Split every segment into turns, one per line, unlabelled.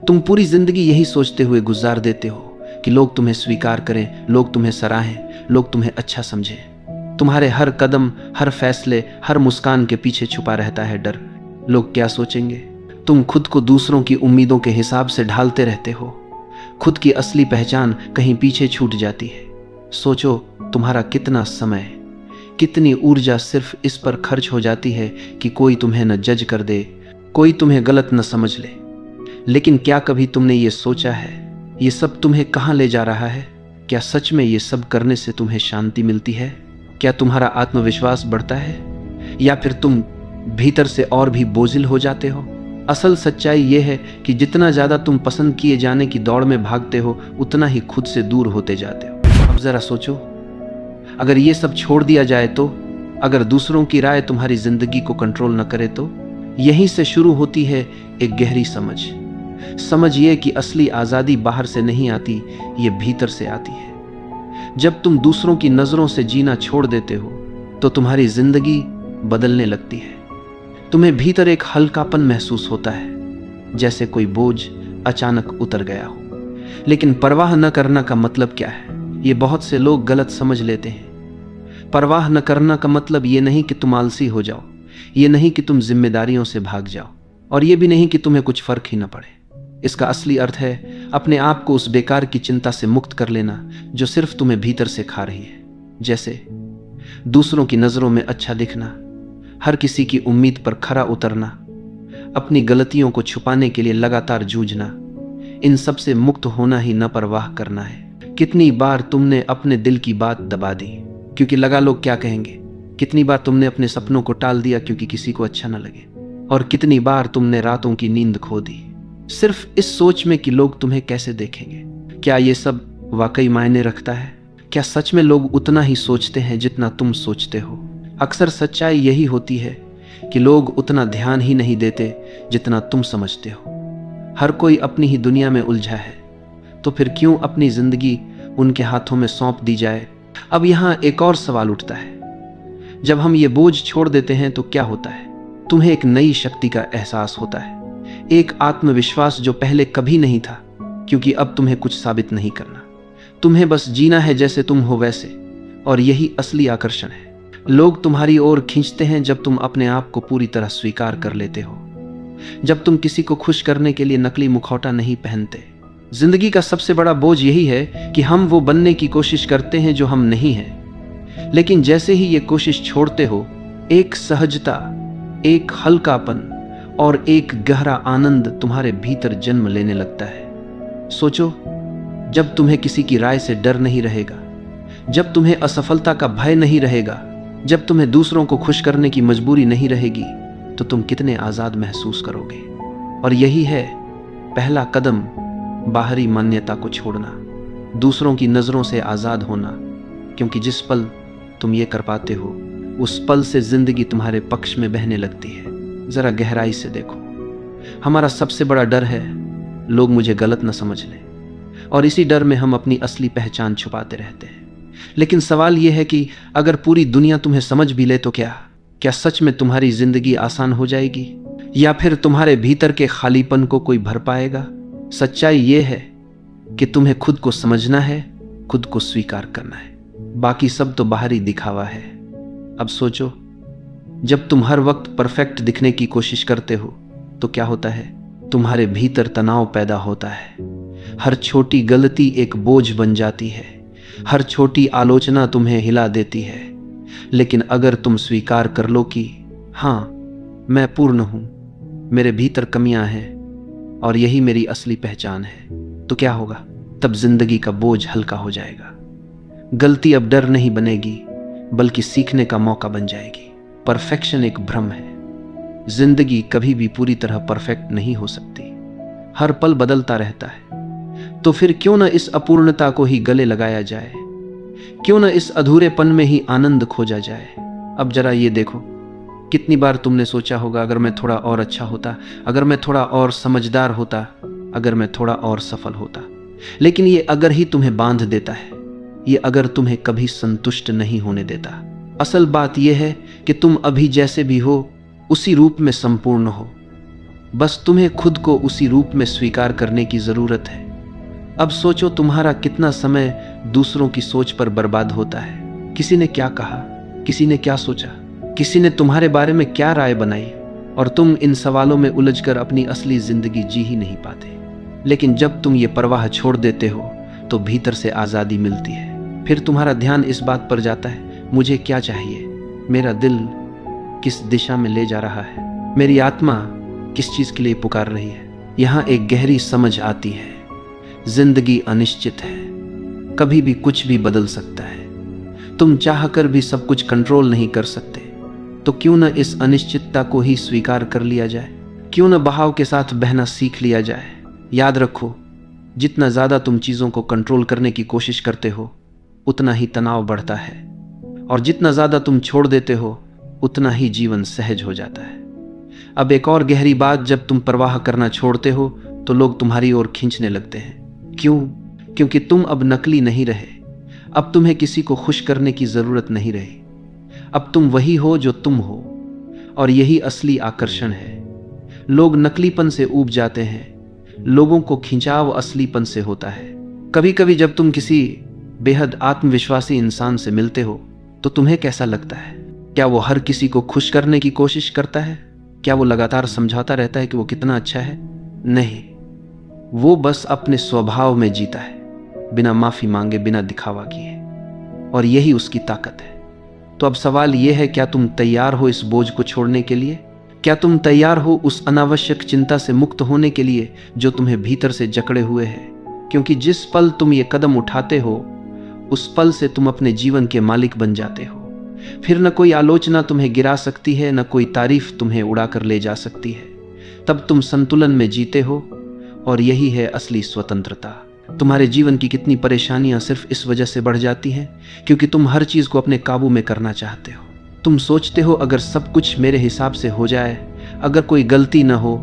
तुम पूरी जिंदगी यही सोचते हुए गुजार देते हो कि लोग तुम्हें स्वीकार करें, लोग तुम्हें सराहें, लोग तुम्हें अच्छा समझें। तुम्हारे हर कदम, हर फैसले, हर मुस्कान के पीछे छुपा रहता है डर। लोग क्या सोचेंगे? तुम खुद को दूसरों की उम्मीदों के हिसाब से ढालते रहते हो। खुद की असली पहचान कहीं पीछे छूट जाती है। सोचो, तुम्हारा कितना समय, कितनी ऊर्जा सिर्फ इस पर खर्च हो जाती है कि कोई तुम्हें न जज कर दे, कोई तुम्हें गलत न समझ ले। लेकिन क्या कभी तुमने ये सोचा है, ये सब तुम्हें कहाँ ले जा रहा है? क्या सच में ये सब करने से तुम्हें शांति मिलती है? क्या तुम्हारा आत्मविश्वास बढ़ता है, या फिर तुम भीतर से और भी बोझिल हो जाते हो? असल सच्चाई ये है कि जितना ज़्यादा तुम पसंद किए जाने की दौड़ में भागते हो, उतना ही खुद से दूर होते जाते हो। अब ज़रा सोचो, अगर ये सब छोड़ दिया जाए तो, अगर दूसरों की राय तुम्हारी जिंदगी को कंट्रोल न करे तो? यहीं से शुरू होती है एक गहरी समझ ये कि असली आज़ादी बाहर से नहीं आती, ये भीतर से आती है। जब तुम दूसरों की नज़रों से जीना छोड़ देते हो तो तुम्हारी जिंदगी बदलने लगती है। तुम्हें भीतर एक हल्कापन महसूस होता है, जैसे कोई बोझ अचानक उतर गया हो। लेकिन परवाह न करना का मतलब क्या है, ये बहुत से लोग गलत समझ लेते हैं। परवाह न करना का मतलब ये नहीं कि तुम आलसी हो जाओ, ये नहीं कि तुम जिम्मेदारियों से भाग जाओ, और ये भी नहीं कि तुम्हें कुछ फर्क ही न पड़े। इसका असली अर्थ है अपने आप को उस बेकार की चिंता से मुक्त कर लेना जो सिर्फ तुम्हें भीतर से खा रही है। जैसे दूसरों की नज़रों में अच्छा दिखना, हर किसी की उम्मीद पर खरा उतरना, अपनी गलतियों को छुपाने के लिए लगातार जूझना। इन सब से मुक्त होना ही न परवाह करना है। कितनी बार तुमने अपने दिल की बात दबा दी क्योंकि लगा लोग क्या कहेंगे? कितनी बार तुमने अपने सपनों को टाल दिया क्योंकि किसी को अच्छा न लगे? और कितनी बार तुमने रातों की नींद खो दी सिर्फ इस सोच में कि लोग तुम्हें कैसे देखेंगे? क्या ये सब वाकई मायने रखता है? क्या सच में लोग उतना ही सोचते हैं जितना तुम सोचते हो? अक्सर सच्चाई यही होती है कि लोग उतना ध्यान ही नहीं देते जितना तुम समझते हो। हर कोई अपनी ही दुनिया में उलझा है, तो फिर क्यों अपनी जिंदगी उनके हाथों में सौंप दी जाए? अब यहाँ एक और सवाल उठता है, जब हम ये बोझ छोड़ देते हैं तो क्या होता है? तुम्हें एक नई शक्ति का एहसास होता है, एक आत्मविश्वास जो पहले कभी नहीं था, क्योंकि अब तुम्हें कुछ साबित नहीं करना, तुम्हें बस जीना है जैसे तुम हो वैसे। और यही असली आकर्षण है। लोग तुम्हारी ओर खींचते हैं जब तुम अपने आप को पूरी तरह स्वीकार कर लेते हो, जब तुम किसी को खुश करने के लिए नकली मुखौटा नहीं पहनते। जिंदगी का सबसे बड़ा बोझ यही है कि हम वो बनने की कोशिश करते हैं जो हम नहीं हैं। लेकिन जैसे ही ये कोशिश छोड़ते हो, एक सहजता, एक हल्कापन और एक गहरा आनंद तुम्हारे भीतर जन्म लेने लगता है। सोचो, जब तुम्हें किसी की राय से डर नहीं रहेगा, जब तुम्हें असफलता का भय नहीं रहेगा, जब तुम्हें दूसरों को खुश करने की मजबूरी नहीं रहेगी, तो तुम कितने आज़ाद महसूस करोगे। और यही है पहला कदम, बाहरी मान्यता को छोड़ना, दूसरों की नज़रों से आज़ाद होना। क्योंकि जिस पल तुम ये कर पाते हो, उस पल से जिंदगी तुम्हारे पक्ष में बहने लगती है। ज़रा गहराई से देखो, हमारा सबसे बड़ा डर है लोग मुझे गलत न समझ लें, और इसी डर में हम अपनी असली पहचान छुपाते रहते हैं। लेकिन सवाल यह है कि अगर पूरी दुनिया तुम्हें समझ भी ले तो क्या सच में तुम्हारी जिंदगी आसान हो जाएगी, या फिर तुम्हारे भीतर के खालीपन को कोई भर पाएगा? सच्चाई यह है कि तुम्हें खुद को समझना है, खुद को स्वीकार करना है, बाकी सब तो बाहरी दिखावा है। अब सोचो, जब तुम हर वक्त परफेक्ट दिखने की कोशिश करते हो तो क्या होता है? तुम्हारे भीतर तनाव पैदा होता है। हर छोटी गलती एक बोझ बन जाती है, हर छोटी आलोचना तुम्हें हिला देती है। लेकिन अगर तुम स्वीकार कर लो कि हाँ, मैं पूर्ण हूं, मेरे भीतर कमियां हैं और यही मेरी असली पहचान है, तो क्या होगा? तब जिंदगी का बोझ हल्का हो जाएगा। गलती अब डर नहीं बनेगी, बल्कि सीखने का मौका बन जाएगी। परफेक्शन एक भ्रम है। जिंदगी कभी भी पूरी तरह परफेक्ट नहीं हो सकती, हर पल बदलता रहता है। तो फिर क्यों न इस अपूर्णता को ही गले लगाया जाए, क्यों न इस अधूरेपन में ही आनंद खोजा जाए। अब जरा ये देखो, कितनी बार तुमने सोचा होगा, अगर मैं थोड़ा और अच्छा होता, अगर मैं थोड़ा और समझदार होता, अगर मैं थोड़ा और सफल होता। लेकिन ये अगर ही तुम्हें बांध देता है, ये अगर तुम्हें कभी संतुष्ट नहीं होने देता। असल बात यह है कि तुम अभी जैसे भी हो, उसी रूप में संपूर्ण हो। बस तुम्हें खुद को उसी रूप में स्वीकार करने की जरूरत है। अब सोचो तुम्हारा कितना समय दूसरों की सोच पर बर्बाद होता है। किसी ने क्या कहा, किसी ने क्या सोचा, किसी ने तुम्हारे बारे में क्या राय बनाई, और तुम इन सवालों में उलझकर अपनी असली जिंदगी जी ही नहीं पाते। लेकिन जब तुम ये परवाह छोड़ देते हो तो भीतर से आज़ादी मिलती है। फिर तुम्हारा ध्यान इस बात पर जाता है, मुझे क्या चाहिए, मेरा दिल किस दिशा में ले जा रहा है, मेरी आत्मा किस चीज़ के लिए पुकार रही है। यहाँ एक गहरी समझ आती है, जिंदगी अनिश्चित है, कभी भी कुछ भी बदल सकता है। तुम चाहकर भी सब कुछ कंट्रोल नहीं कर सकते, तो क्यों न इस अनिश्चितता को ही स्वीकार कर लिया जाए, क्यों न बहाव के साथ बहना सीख लिया जाए। याद रखो, जितना ज़्यादा तुम चीज़ों को कंट्रोल करने की कोशिश करते हो उतना ही तनाव बढ़ता है, और जितना ज़्यादा तुम छोड़ देते हो उतना ही जीवन सहज हो जाता है। अब एक और गहरी बात, जब तुम परवाह करना छोड़ते हो तो लोग तुम्हारी ओर खींचने लगते हैं। क्यों? क्योंकि तुम अब नकली नहीं रहे। अब तुम्हें किसी को खुश करने की ज़रूरत नहीं रही। अब तुम वही हो जो तुम हो, और यही असली आकर्षण है। लोग नकलीपन से ऊब जाते हैं, लोगों को खिंचाव असलीपन से होता है। कभी कभी जब तुम किसी बेहद आत्मविश्वासी इंसान से मिलते हो तो तुम्हें कैसा लगता है? क्या वो हर किसी को खुश करने की कोशिश करता है? क्या वो लगातार समझाता रहता है कि वो कितना अच्छा है? नहीं, वो बस अपने स्वभाव में जीता है, बिना माफी मांगे, बिना दिखावा किए, और यही उसकी ताकत है। तो अब सवाल यह है, क्या तुम तैयार हो इस बोझ को छोड़ने के लिए? क्या तुम तैयार हो उस अनावश्यक चिंता से मुक्त होने के लिए जो तुम्हें भीतर से जकड़े हुए है? क्योंकि जिस पल तुम ये कदम उठाते हो उस पल से तुम अपने जीवन के मालिक बन जाते हो। फिर न कोई आलोचना तुम्हें गिरा सकती है, न कोई तारीफ तुम्हें उड़ाकर ले जा सकती है। तब तुम संतुलन में जीते हो, और यही है असली स्वतंत्रता। तुम्हारे जीवन की कितनी परेशानियां सिर्फ इस वजह से बढ़ जाती हैं क्योंकि तुम हर चीज को अपने काबू में करना चाहते हो। तुम सोचते हो अगर सब कुछ मेरे हिसाब से हो जाए, अगर कोई गलती न हो,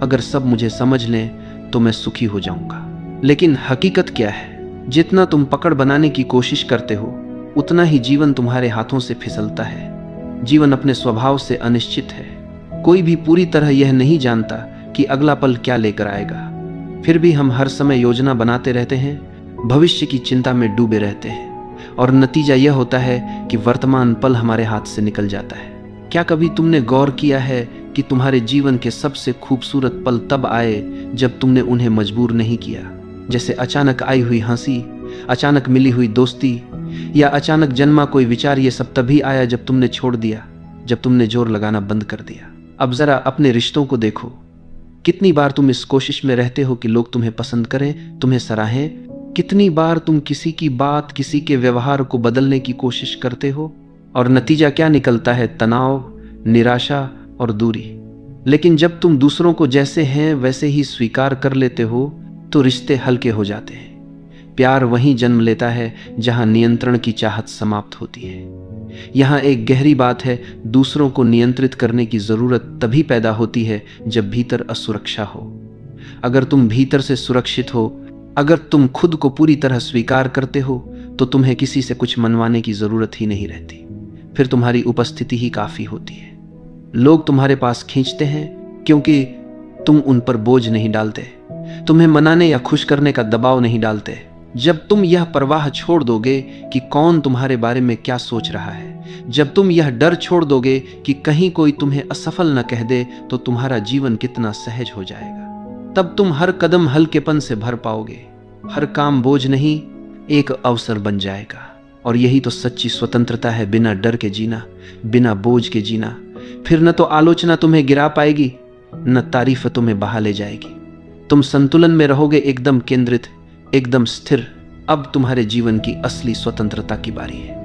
अगर सब मुझे समझ लें तो मैं सुखी हो जाऊंगा। लेकिन हकीकत क्या है? जितना तुम पकड़ बनाने की कोशिश करते हो उतना ही जीवन तुम्हारे हाथों से फिसलता है। जीवन अपने स्वभाव से अनिश्चित है। कोई भी पूरी तरह यह नहीं जानता कि अगला पल क्या लेकर आएगा। फिर भी हम हर समय योजना बनाते रहते हैं, भविष्य की चिंता में डूबे रहते हैं, और नतीजा यह होता है कि वर्तमान पल हमारे हाथ से निकल जाता है। क्या कभी तुमने गौर किया है कि तुम्हारे जीवन के सबसे खूबसूरत पल तब आए जब तुमने उन्हें मजबूर नहीं किया? जैसे अचानक आई हुई हंसी, अचानक मिली हुई दोस्ती, या अचानक जन्मा कोई विचार। ये सब तभी आया जब तुमने छोड़ दिया, जब तुमने जोर लगाना बंद कर दिया। अब जरा अपने रिश्तों को देखो। कितनी बार तुम इस कोशिश में रहते हो कि लोग तुम्हें पसंद करें, तुम्हें सराहें? कितनी बार तुम किसी की बात, किसी के व्यवहार को बदलने की कोशिश करते हो, और नतीजा क्या निकलता है? तनाव, निराशा और दूरी। लेकिन जब तुम दूसरों को जैसे हैं वैसे ही स्वीकार कर लेते हो तो रिश्ते हल्के हो जाते हैं। प्यार वहीं जन्म लेता है जहां नियंत्रण की चाहत समाप्त होती है। यहाँ एक गहरी बात है, दूसरों को नियंत्रित करने की जरूरत तभी पैदा होती है जब भीतर असुरक्षा हो। अगर तुम भीतर से सुरक्षित हो, अगर तुम खुद को पूरी तरह स्वीकार करते हो, तो तुम्हें किसी से कुछ मनवाने की जरूरत ही नहीं रहती। फिर तुम्हारी उपस्थिति ही काफी होती है। लोग तुम्हारे पास खींचते हैं क्योंकि तुम उन पर बोझ नहीं डालते, तुम्हें मनाने या खुश करने का दबाव नहीं डालते। जब तुम यह परवाह छोड़ दोगे कि कौन तुम्हारे बारे में क्या सोच रहा है, जब तुम यह डर छोड़ दोगे कि कहीं कोई तुम्हें असफल न कह दे, तो तुम्हारा जीवन कितना सहज हो जाएगा। तब तुम हर कदम हल्केपन से भर पाओगे, हर काम बोझ नहीं एक अवसर बन जाएगा। और यही तो सच्ची स्वतंत्रता है, बिना डर के जीना, बिना बोझ के जीना। फिर न तो आलोचना तुम्हें गिरा पाएगी, न तारीफ तुम्हें बहा ले जाएगी। तुम संतुलन में रहोगे, एकदम केंद्रित, एकदम स्थिर। अब तुम्हारे जीवन की असली स्वतंत्रता की बारी है।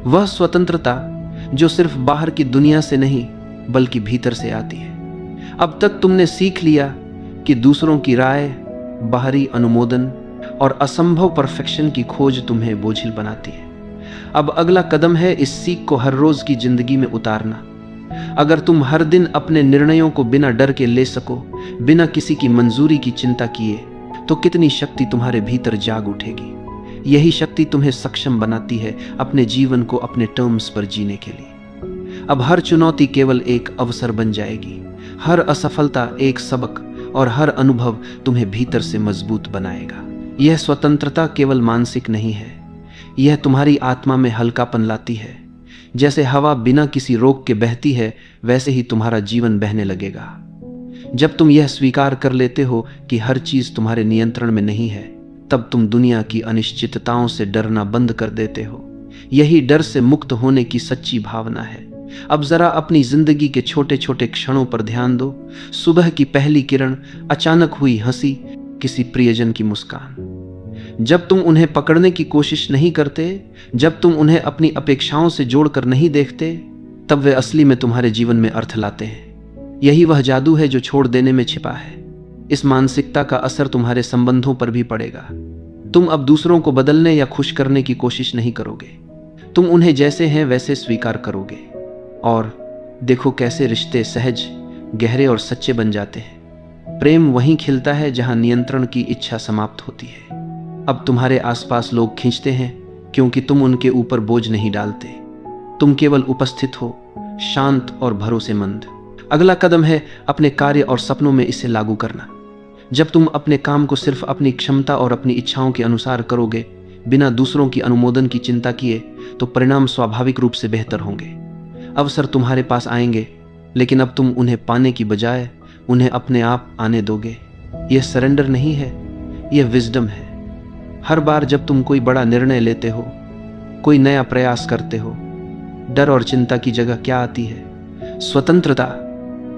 वह स्वतंत्रता जो सिर्फ बाहर की दुनिया से नहीं बल्कि भीतर से आती है। अब तक तुमने सीख लिया कि दूसरों की राय, बाहरी अनुमोदन और असंभव परफेक्शन की खोज तुम्हें बोझिल बनाती है। अब अगला कदम है इस सीख को हर रोज की जिंदगी में उतारना। अगर तुम हर दिन अपने निर्णयों को बिना डर के ले सको, बिना किसी की मंजूरी की चिंता किए, तो कितनी शक्ति तुम्हारे भीतर जाग उठेगी। यही शक्ति तुम्हें सक्षम बनाती है अपने जीवन को अपने टर्म्स पर जीने के लिए। अब हर चुनौती केवल एक अवसर बन जाएगी, हर असफलता एक सबक और हर अनुभव तुम्हें भीतर से मजबूत बनाएगा। यह स्वतंत्रता केवल मानसिक नहीं है, यह तुम्हारी आत्मा में हल्कापन लाती है। जैसे हवा बिना किसी रोक के बहती है, वैसे ही तुम्हारा जीवन बहने लगेगा। जब तुम यह स्वीकार कर लेते हो कि हर चीज तुम्हारे नियंत्रण में नहीं है, तब तुम दुनिया की अनिश्चितताओं से डरना बंद कर देते हो। यही डर से मुक्त होने की सच्ची भावना है। अब जरा अपनी जिंदगी के छोटे छोटे क्षणों पर ध्यान दो। सुबह की पहली किरण, अचानक हुई हंसी, किसी प्रियजन की मुस्कान। जब तुम उन्हें पकड़ने की कोशिश नहीं करते, जब तुम उन्हें अपनी अपेक्षाओं से जोड़कर नहीं देखते, तब वे असली में तुम्हारे जीवन में अर्थ लाते हैं। यही वह जादू है जो छोड़ देने में छिपा है। इस मानसिकता का असर तुम्हारे संबंधों पर भी पड़ेगा। तुम अब दूसरों को बदलने या खुश करने की कोशिश नहीं करोगे। तुम उन्हें जैसे हैं वैसे स्वीकार करोगे। और देखो कैसे रिश्ते सहज, गहरे और सच्चे बन जाते हैं। प्रेम वहीं खिलता है जहां नियंत्रण की इच्छा समाप्त होती है। अब तुम्हारे आसपास लोग खींचते हैं क्योंकि तुम उनके ऊपर बोझ नहीं डालते। तुम केवल उपस्थित हो, शांत और भरोसेमंद। अगला कदम है अपने कार्य और सपनों में इसे लागू करना। जब तुम अपने काम को सिर्फ अपनी क्षमता और अपनी इच्छाओं के अनुसार करोगे, बिना दूसरों की अनुमोदन की चिंता किए, तो परिणाम स्वाभाविक रूप से बेहतर होंगे। अवसर तुम्हारे पास आएंगे, लेकिन अब तुम उन्हें पाने की बजाय उन्हें अपने आप आने दोगे। यह सरेंडर नहीं है, यह विजडम है। हर बार जब तुम कोई बड़ा निर्णय लेते हो, कोई नया प्रयास करते हो, डर और चिंता की जगह क्या आती है? स्वतंत्रता,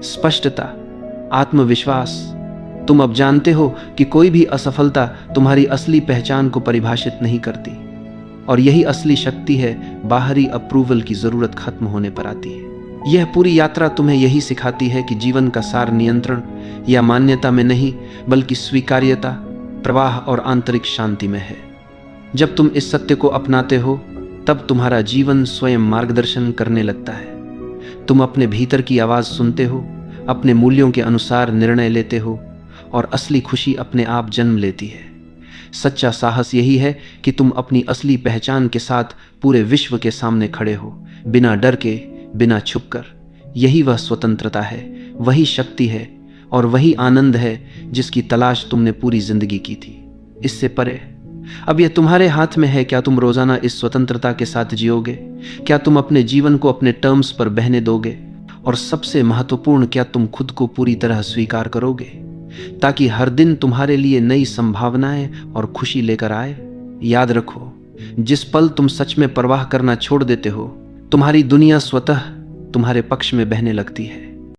स्पष्टता, आत्मविश्वास। तुम अब जानते हो कि कोई भी असफलता तुम्हारी असली पहचान को परिभाषित नहीं करती, और यही असली शक्ति है। बाहरी अप्रूवल की जरूरत खत्म होने पर आती है। यह पूरी यात्रा तुम्हें यही सिखाती है कि जीवन का सार नियंत्रण या मान्यता में नहीं, बल्कि स्वीकार्यता, प्रवाह और आंतरिक शांति में है। जब तुम इस सत्य को अपनाते हो, तब तुम्हारा जीवन स्वयं मार्गदर्शन करने लगता है। तुम अपने भीतर की आवाज सुनते हो, अपने मूल्यों के अनुसार निर्णय लेते हो, और असली खुशी अपने आप जन्म लेती है। सच्चा साहस यही है कि तुम अपनी असली पहचान के साथ पूरे विश्व के सामने खड़े हो, बिना डर के, बिना छुपकर। यही वह स्वतंत्रता है, वही शक्ति है, और वही आनंद है जिसकी तलाश तुमने पूरी जिंदगी की थी। इससे परे अब यह तुम्हारे हाथ में है। क्या तुम रोजाना इस स्वतंत्रता के साथ जियोगे? क्या तुम अपने जीवन को अपने टर्म्स पर बहने दोगे? और सबसे महत्वपूर्ण, क्या तुम खुद को पूरी तरह स्वीकार करोगे, ताकि हर दिन तुम्हारे लिए नई संभावनाएं और खुशी लेकर आए? याद रखो, जिस पल तुम सच में परवाह करना छोड़ देते हो, तुम्हारी दुनिया स्वतः तुम्हारे पक्ष में बहने लगती है।